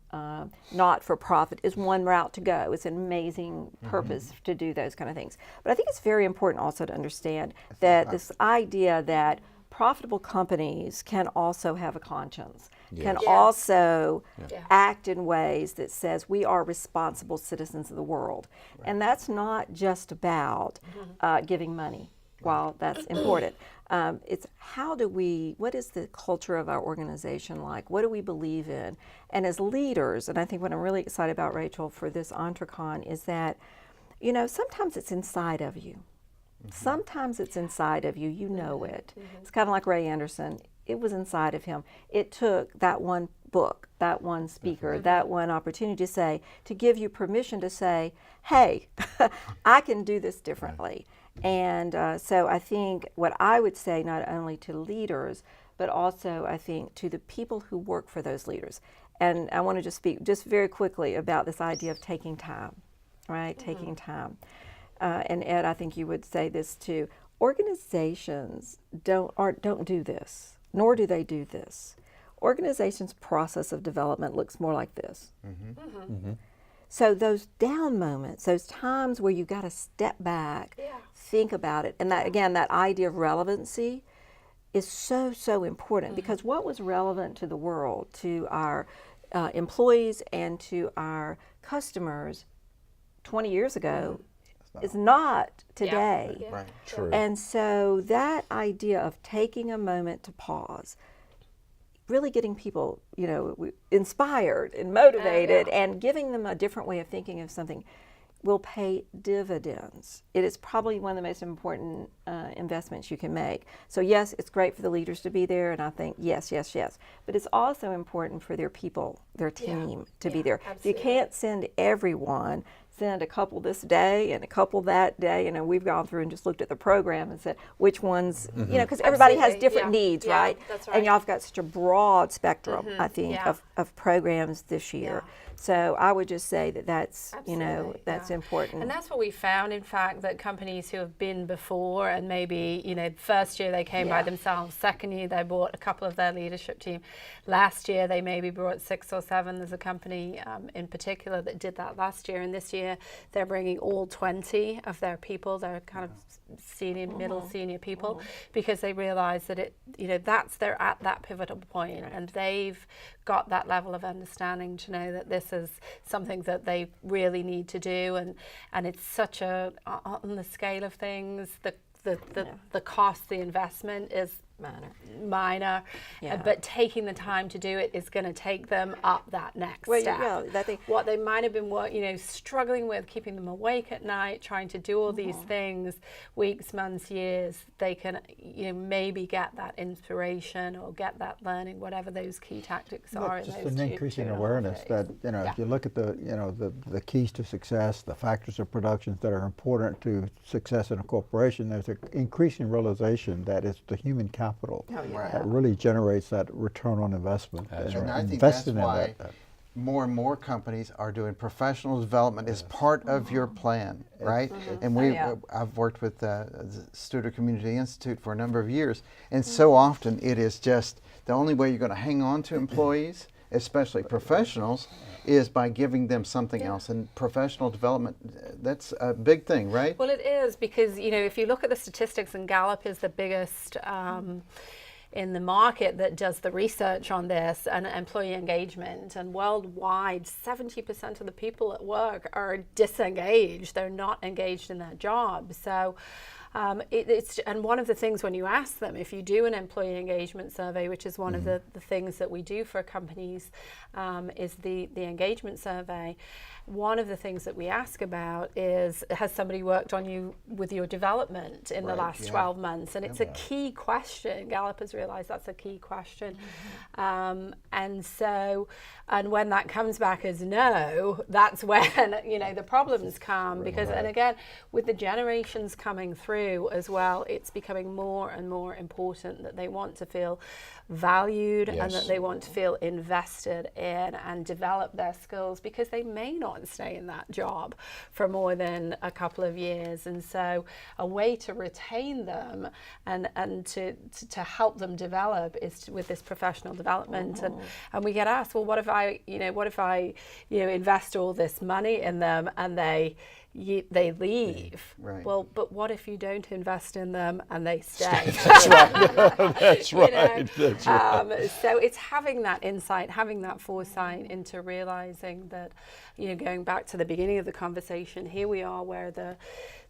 not-for-profit is one route to go. It's an amazing purpose to do those kind of things. But I think it's very important also to understand that this idea that profitable companies can also have a conscience, can also act in ways that says we are responsible citizens of the world. And that's not just about giving money, while that's important. It's what is the culture of our organization like? What do we believe in? And as leaders, and I think what I'm really excited about, Rachel, for this Entrecon is that, sometimes it's inside of you. Sometimes it's inside of you, you know it. It's kind of like Ray Anderson. It was inside of him. It took that one book, that one speaker, that one opportunity to give you permission to say, hey, I can do this differently. And so I think what I would say, not only to leaders, but also I think to the people who work for those leaders. And I want to just speak just very quickly about this idea of taking time, right? Taking time. And Ed, I think you would say this too. Organizations don't do this, nor do they do this. Organizations' process of development looks more like this. So those down moments, those times where you got to step back, think about it, and that again, that idea of relevancy is so important, because what was relevant to the world, to our employees and to our customers 20 years ago is not today. Right. True. And so that idea of taking a moment to pause, really getting people, inspired and motivated and giving them a different way of thinking of something will pay dividends. It is probably one of the most important investments you can make. So yes, it's great for the leaders to be there, and I think yes. But it's also important for their people, their team to be there. Absolutely. You can't send everyone. Send a couple this day and a couple that day. We've gone through and just looked at the program and said which ones, because everybody has different needs, right? That's right. And y'all have got such a broad spectrum, I think, of programs this year. So I would just say that's, that's important. And that's what we found, in fact, that companies who have been before and maybe, first year they came by themselves, second year they brought a couple of their leadership team. Last year they maybe brought 6 or 7. There's a company in particular that did that last year, and this year they're bringing all 20 of their people, their kind of senior, middle senior people, because they realize that they're at that pivotal point, and they've got that level of understanding to know that this is something that they really need to do, and it's such on the scale of things, the cost, the investment is minor, but taking the time to do it is going to take them up that next step. What they might have been struggling with, keeping them awake at night, trying to do all these things, weeks, months, years, they can maybe get that inspiration or get that learning, whatever those key tactics are. Just an increasing awareness that if you look at the keys to success, the factors of production that are important to success in a corporation, there's an increasing realization that it's the human capital that really generates that return on investment. And I think that's why more and more companies are doing professional development as part of your plan, right? And I've worked with the Studer Community Institute for a number of years, and so often it is just the only way you're going to hang on to employees, especially professionals, is by giving them something else. And professional development, that's a big thing, right? Well, it is, because if you look at the statistics, and Gallup is the biggest in the market that does the research on this and employee engagement, and worldwide 70% of the people at work are disengaged. They're not engaged in their job. So and one of the things when you ask them, if you do an employee engagement survey, which is one of the things that we do for companies, is the engagement survey. One of the things that we ask about is, has somebody worked on you with your development in the last 12 months? And it's a key question. Gallup has realized that's a key question. And when that comes back as no, that's when the problems come, because and again, with the generations coming through, through as well, it's becoming more and more important that they want to feel valued and that they want to feel invested in and develop their skills, because they may not stay in that job for more than a couple of years. And so a way to retain them and to help them develop is with this professional development. And we get asked, well, what if I invest all this money in them and they leave? Right. Well, but what if you don't invest in them and they stay? That's right. That's right. That's right. So it's having that insight, having that foresight into realizing that, going back to the beginning of the conversation, here we are where the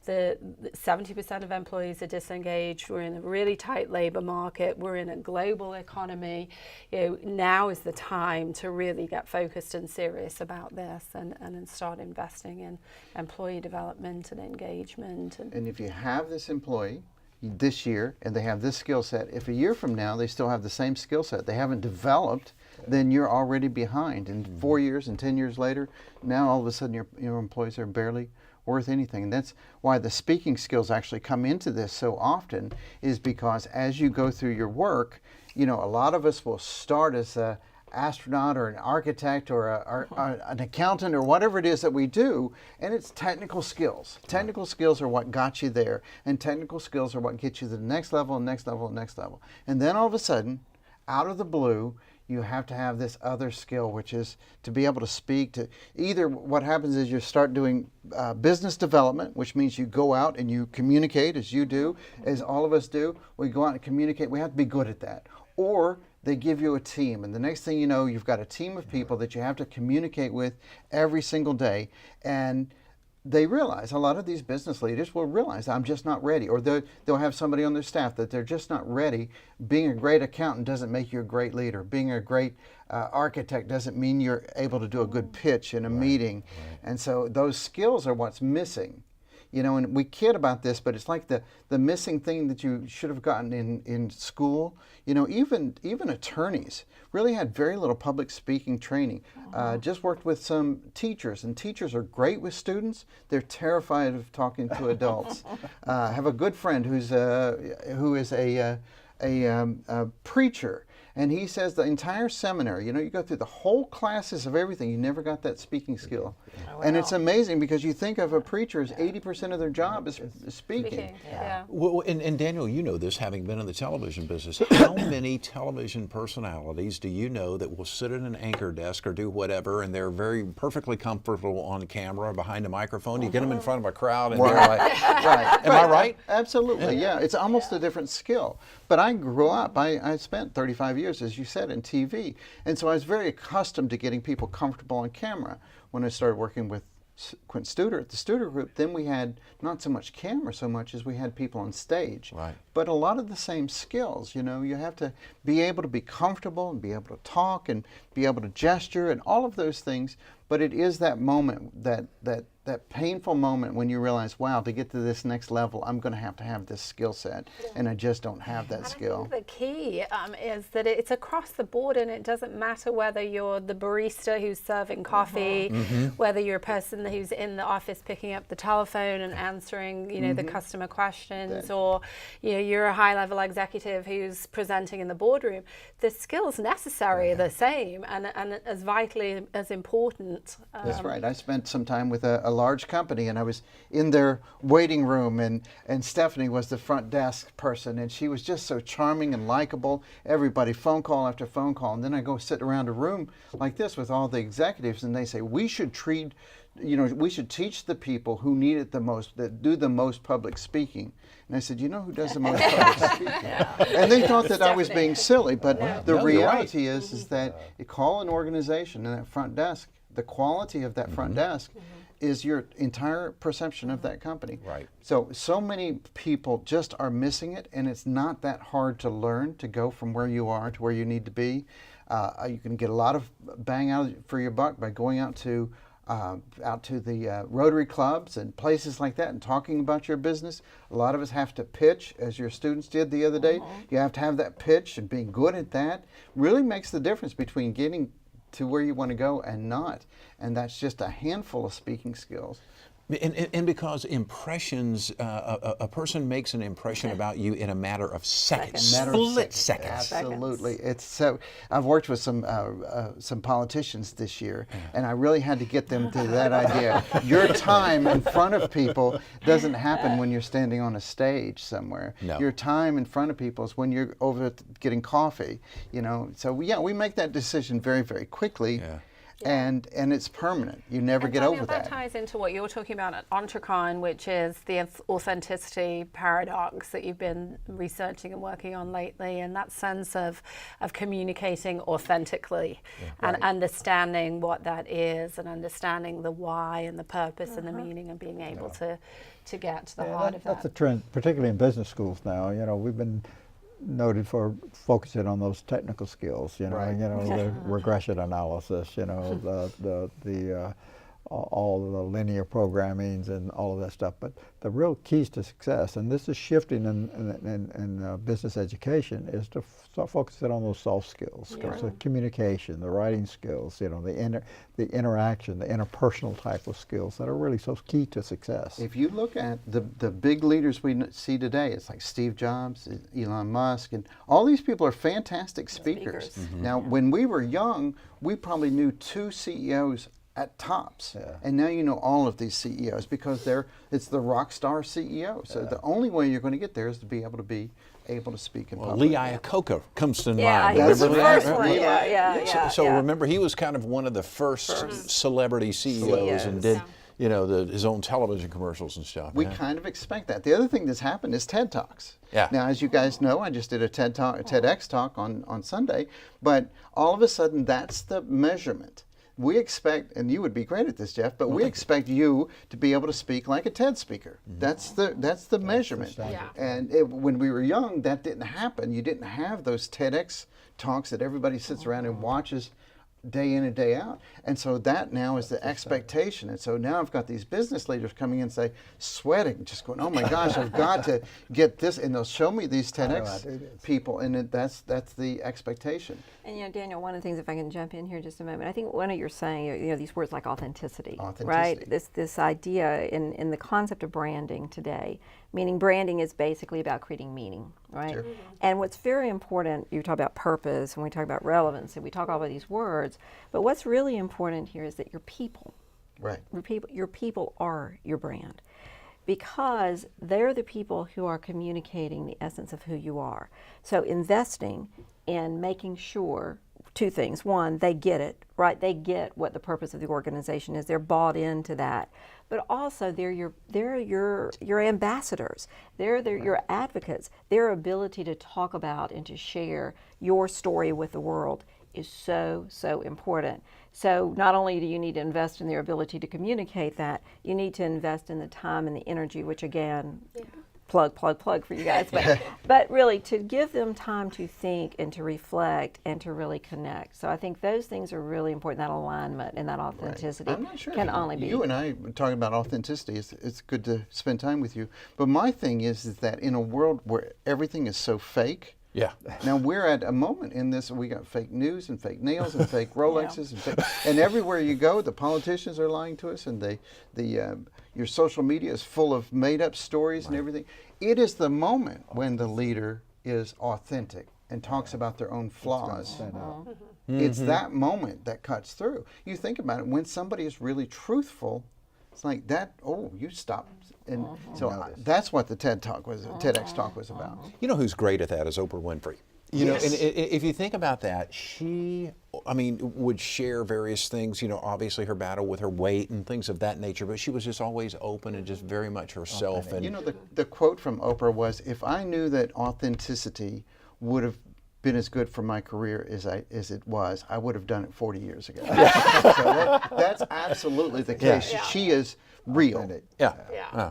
70% of employees are disengaged. We're in a really tight labor market. We're in a global economy. Now is the time to really get focused and serious about this and start investing in employee development and engagement. And if you have this employee this year and they have this skill set, if a year from now they still have the same skill set, they haven't developed, then you're already behind. And 4 years and 10 years later, now all of a sudden your employees are barely worth anything. And that's why the speaking skills actually come into this so often, is because as you go through your work, a lot of us will start as an astronaut or an architect or an accountant or whatever it is that we do, and it's technical skills. Technical skills are what got you there, and technical skills are what get you to the next level and next level and next level. And then all of a sudden, out of the blue, you have to have this other skill, which is to be able to speak to either. What happens is you start doing business development, which means you go out and you communicate, as you do, as all of us do. We go out and communicate. We have to be good at that. Or they give you a team, and the next thing you know, you've got a team of people that you have to communicate with every single day. And they realize, a lot of these business leaders will realize, I'm just not ready. Or they'll have somebody on their staff that they're just not ready. Being a great accountant doesn't make you a great leader. Being a great architect doesn't mean you're able to do a good pitch in a meeting. And so those skills are what's missing. And we kid about this, but it's like the missing thing that you should have gotten in school. Even attorneys really had very little public speaking training. Just worked with some teachers, and teachers are great with students. They're terrified of talking to adults. Have a good friend who is a preacher. And he says the entire seminary, you go through the whole classes of everything, you never got that speaking skill. Oh, wow. And it's amazing, because you think of a preacher as 80% of their job is speaking. Well, and Daniel, you know this, having been in the television business. How many television personalities do you know that will sit at an anchor desk or do whatever, and they're very perfectly comfortable on camera behind a microphone? You get them in front of a crowd, and they're like, Am I right? Absolutely, yeah. It's almost a different skill. But I grew up, I spent 35 years, as you said, in TV. And so I was very accustomed to getting people comfortable on camera. When I started working with Quint Studer at the Studer Group, then we had not so much camera so much as we had people on stage. Right. But a lot of the same skills, you have to be able to be comfortable and be able to talk and be able to gesture and all of those things. But it is that moment, that painful moment when you realize, wow, to get to this next level, I'm going to have this skill set, and I just don't have that skill. I think the key is that it's across the board, and it doesn't matter whether you're the barista who's serving coffee, whether you're a person who's in the office picking up the telephone and answering, the customer questions, or you're a high-level executive who's presenting in the boardroom. The skills necessary are the same, and as vitally as important. That's right. I spent some time with a large company, and I was in their waiting room, and Stephanie was the front desk person, and she was just so charming and likable. Everybody, phone call after phone call, and then I go sit around a room like this with all the executives, and they say, we should teach the people who need it the most, that do the most public speaking. And I said, who does the most public speaking? And they thought that I was being silly, but the reality is that you call an organization and that front desk, the quality of that front desk is your entire perception of that company. Right. So many people just are missing it, and it's not that hard to learn to go from where you are to where you need to be. You can get a lot of bang out for your buck by going out to the Rotary clubs and places like that and talking about your business. A lot of us have to pitch, as your students did the other day. You have to have that pitch, and being good at that really makes the difference between getting to where you want to go and not. And that's just a handful of speaking skills. And because impressions, a person makes an impression about you in a matter of seconds, split seconds. Absolutely. It's so. I've worked with some politicians this year, and I really had to get them to that idea. Your time in front of people doesn't happen when you're standing on a stage somewhere. No. Your time in front of people is when you're over getting coffee. So yeah, we make that decision very, very quickly. Yeah. And it's permanent. You never get Daniel, over that. That ties into what you're talking about at Entrecon, which is the authenticity paradox that you've been researching and working on lately, and that sense of communicating authentically and understanding what that is, and understanding the why and the purpose and the meaning, and being able to get to the heart of that. That's a trend, particularly in business schools now. We've been noted for focusing on those technical skills, the regression analysis, all the linear programmings and all of that stuff. But the real keys to success, and this is shifting in business education, is to start focusing on those soft skills, the communication, the writing skills, the interaction, the interpersonal type of skills that are really so key to success. If you look at the big leaders we see today, it's like Steve Jobs, Elon Musk, and all these people are fantastic speakers. Mm-hmm. Now, when we were young, we probably knew 2 CEOs at tops, and now you know all of these CEOs because it's the rock star CEO. So the only way you're going to get there is to be able to speak in public. Lee Iacocca comes to Yeah, mind. he was the Remember first one. Yeah. So remember, he was kind of one of the first celebrity CEOs and did his own television commercials and stuff. We kind of expect that. The other thing that's happened is TED Talks. Yeah. Now, as you guys know, I just did a TEDx talk on Sunday, but all of a sudden that's the measurement. We expect, and you would be great at this, Jeff, but we expect you to be able to speak like a TED speaker. That's the measurement. And when we were young, that didn't happen. You didn't have those TEDx talks that everybody sits around and watches day in and day out. And so that now is the expectation. And so now I've got these business leaders coming in and say, sweating, just going, oh my gosh, I've got to get this. And they'll show me these TEDx people, and that's the expectation. And Daniel, one of the things, if I can jump in here just a moment, I think one of you're saying, these words like authenticity, right? This idea in the concept of branding today, meaning branding is basically about creating meaning, right? Sure. And what's very important, you talk about purpose, and we talk about relevance, and we talk all about these words, but what's really important here is that your people, right? Your people are your brand, because they're the people who are communicating the essence of who you are. So investing in making sure 2 things. One, they get it, right? They get what the purpose of the organization is. They're bought into that. But also they're your ambassadors. They're your advocates. Their ability to talk about and to share your story with the world is so, so important. So not only do you need to invest in their ability to communicate that, you need to invest in the time and the energy, which again, plug for you guys, but really to give them time to think and to reflect and to really connect. So I think those things are really important, that alignment and that authenticity I'm not sure can only be. You and I were talking about authenticity. It's good to spend time with you. But my thing is that in a world where everything is so fake, now we're at a moment in this, we got fake news and fake nails and fake Rolexes and everywhere you go, the politicians are lying to us, and your social media is full of made-up stories and everything. It is the moment when the leader is authentic and talks about their own flaws. It's that moment that cuts through. You think about it, when somebody is really truthful, it's like that, you stop. And so that's what the TEDx talk was about. You know who's great at that is Oprah Winfrey. You know, and if you think about that, she, would share various things, obviously her battle with her weight and things of that nature, but she was just always open and just very much herself. And the quote from Oprah was, if I knew that authenticity would have been as good for my career as it was, I would have done it 40 years ago. So that's absolutely the case. Yeah. She is real.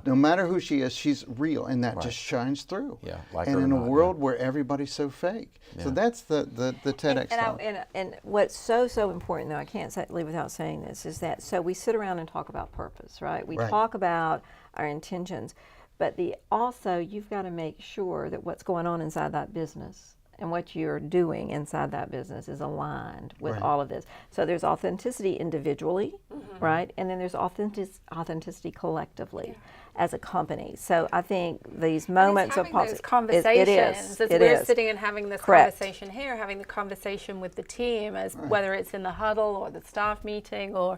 No matter who she is, she's real, and that just shines through. Yeah, like and her in or a not, world where everybody's so fake. So that's the TEDx talk. And what's so important, though, I can't leave without saying this, is that so we sit around and talk about purpose, right? We talk about our intentions, but also you've got to make sure that what's going on inside that business and what you're doing inside that business is aligned with Right. all of this. So there's authenticity individually, right? And then there's authenticity collectively as a company. So I think these moments of those conversations, as we're sitting and having this Correct. conversation here, having the conversation with the team, as whether it's in the huddle or the staff meeting or,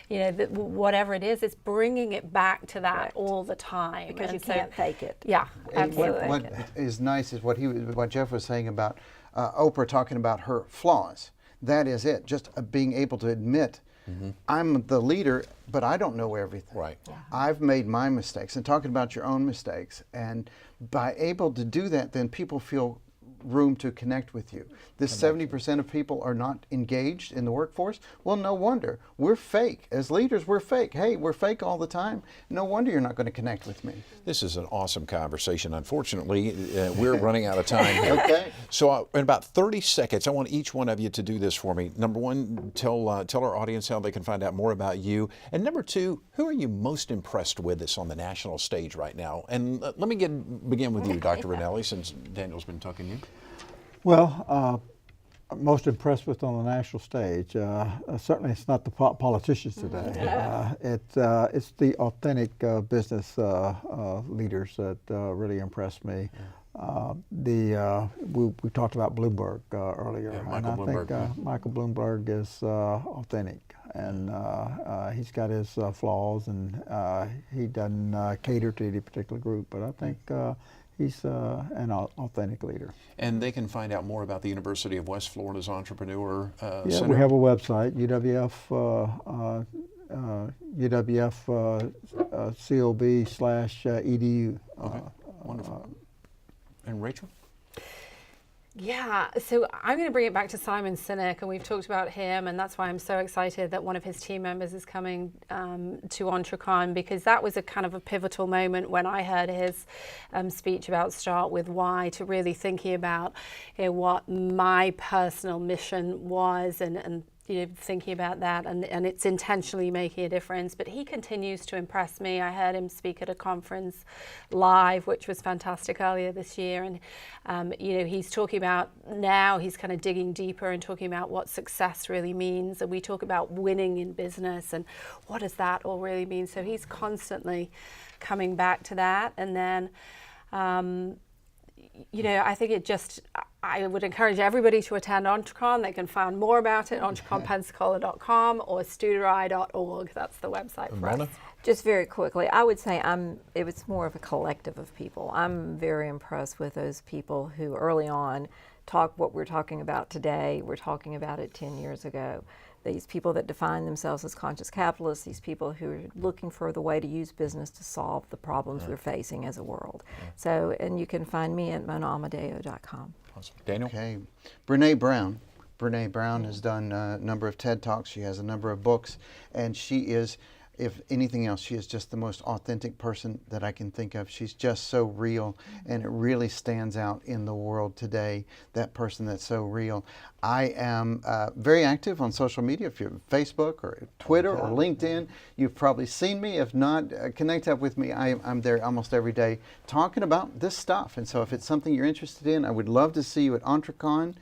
you know, whatever it is, it's bringing it back to that Correct. all the time. Because you And so- can't fake it. Yeah, And absolutely. what is nice is what Jeff was saying about Oprah talking about her flaws. That is it. Just being able to admit, I'm the leader, but I don't know everything. Right. I've made my mistakes, and talking about your own mistakes. And by able to do that, then people feel room to connect with you. This 70% of people are not engaged in the workforce. Well, no wonder. We're fake. As leaders, we're fake. Hey, we're fake all the time. No wonder you're not going to connect with me. This is an awesome conversation. Unfortunately, we're running out of time here. Okay. So in about 30 seconds, I want each one of you to do this for me. Number one, tell our audience how they can find out more about you. And number two, who are you most impressed with that's on the national stage right now? And let me begin with you, Dr. Ranelli, since Daniel's been talking to you. Well, I'm most impressed with on the national stage. Certainly, it's not the politicians today. It's the authentic business leaders that really impressed me. We talked about Bloomberg earlier, Yeah, and Michael I think Bloomberg. Michael Bloomberg is authentic, and he's got his flaws, and he doesn't cater to any particular group. But I think he's an authentic leader. And they can find out more about the University of West Florida's Entrepreneur Yeah, Center. we have a website, UWF.cob/edu. Okay, wonderful. And Rachel? Yeah, so I'm going to bring it back to Simon Sinek, and we've talked about him, and that's why I'm so excited that one of his team members is coming to Entrecon, because that was a kind of a pivotal moment when I heard his speech about Start With Why, to really thinking about, you know, what my personal mission was, and you know, thinking about that, and it's intentionally making a difference. But he continues to impress me. I heard him speak at a conference live, which was fantastic earlier this year, and you know, he's talking about now, he's kind of digging deeper and talking about what success really means, and we talk about winning in business and what does that all really mean. So he's constantly coming back to that. And then you know, I think I would encourage everybody to attend Entrecon. They can find more about it at entreconpensacola.com or studeri.org. That's the website for us. Just very quickly, I would say it was more of a collective of people. I'm very impressed with those people who early on what we're talking about today, we're talking about it 10 years ago. These people that define themselves as conscious capitalists, these people who are looking for the way to use business to solve the problems we're facing as a world. So, and you can find me at monaamodeo.com. Awesome. Daniel? Okay. Brene Brown. Brene Brown has done a number of TED Talks. She has a number of books, and she is, if anything else, she is just the most authentic person that I can think of. She's just so real, and it really stands out in the world today, that person that's so real. I am very active on social media. If you're Facebook or Twitter or LinkedIn, you've probably seen me. If not, connect up with me. I'm there almost every day talking about this stuff. And so if it's something you're interested in, I would love to see you at Entrecon.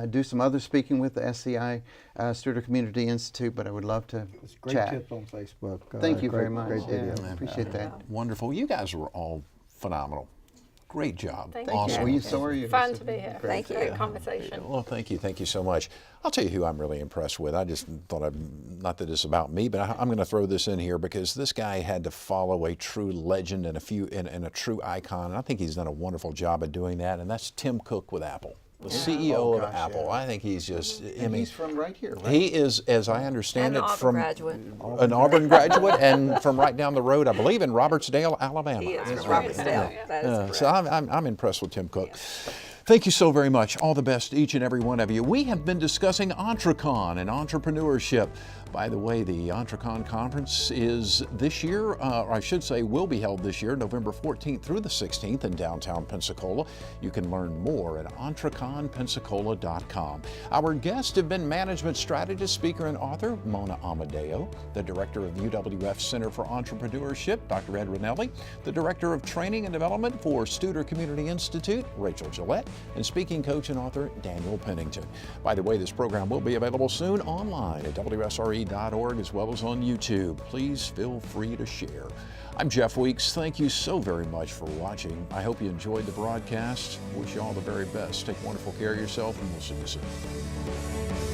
Do some other speaking with the SCI, Studer Community Institute, but I would love to It's great chat. tips on Facebook. Thank you very much. Great Yeah, video. I appreciate that. Wonderful. You guys were all phenomenal. Great job. Thank Awesome. Well, so are you. Fun to be here. Thank you. Great conversation. Well, thank you. Thank you so much. I'll tell you who I'm really impressed with. I just thought, not that it's about me, but I'm going to throw this in here because this guy had to follow a true legend and a true icon. And I think he's done a wonderful job of doing that. And that's Tim Cook with Apple, the CEO of Apple. Yeah. I think he's just, And he's from right here, right? he is, as I understand And it, an Auburn from graduate. an Auburn graduate and from right down the road, I believe, in Robertsdale, Alabama. He is That's from right. Robertsdale. That is correct. So I'm impressed with Tim Cook. Thank you so very much. All the best to each and every one of you. We have been discussing Entrecon and entrepreneurship. By the way, the Entrecon conference is this year, or I should say will be held this year, November 14th through the 16th in downtown Pensacola. You can learn more at entreconpensacola.com. Our guests have been management strategist, speaker, and author Mona Amodeo, the director of UWF Center for Entrepreneurship, Dr. Ed Ranelli, the director of training and development for Studer Community Institute, Rachael Gillette, and speaking coach and author Daniel Pennington. By the way, this program will be available soon online at WSRE.org as well as on YouTube. Please feel free to share. I'm Jeff Weeks. Thank you so very much for watching. I hope you enjoyed the broadcast. Wish you all the very best. Take wonderful care of yourself, and we'll see you soon.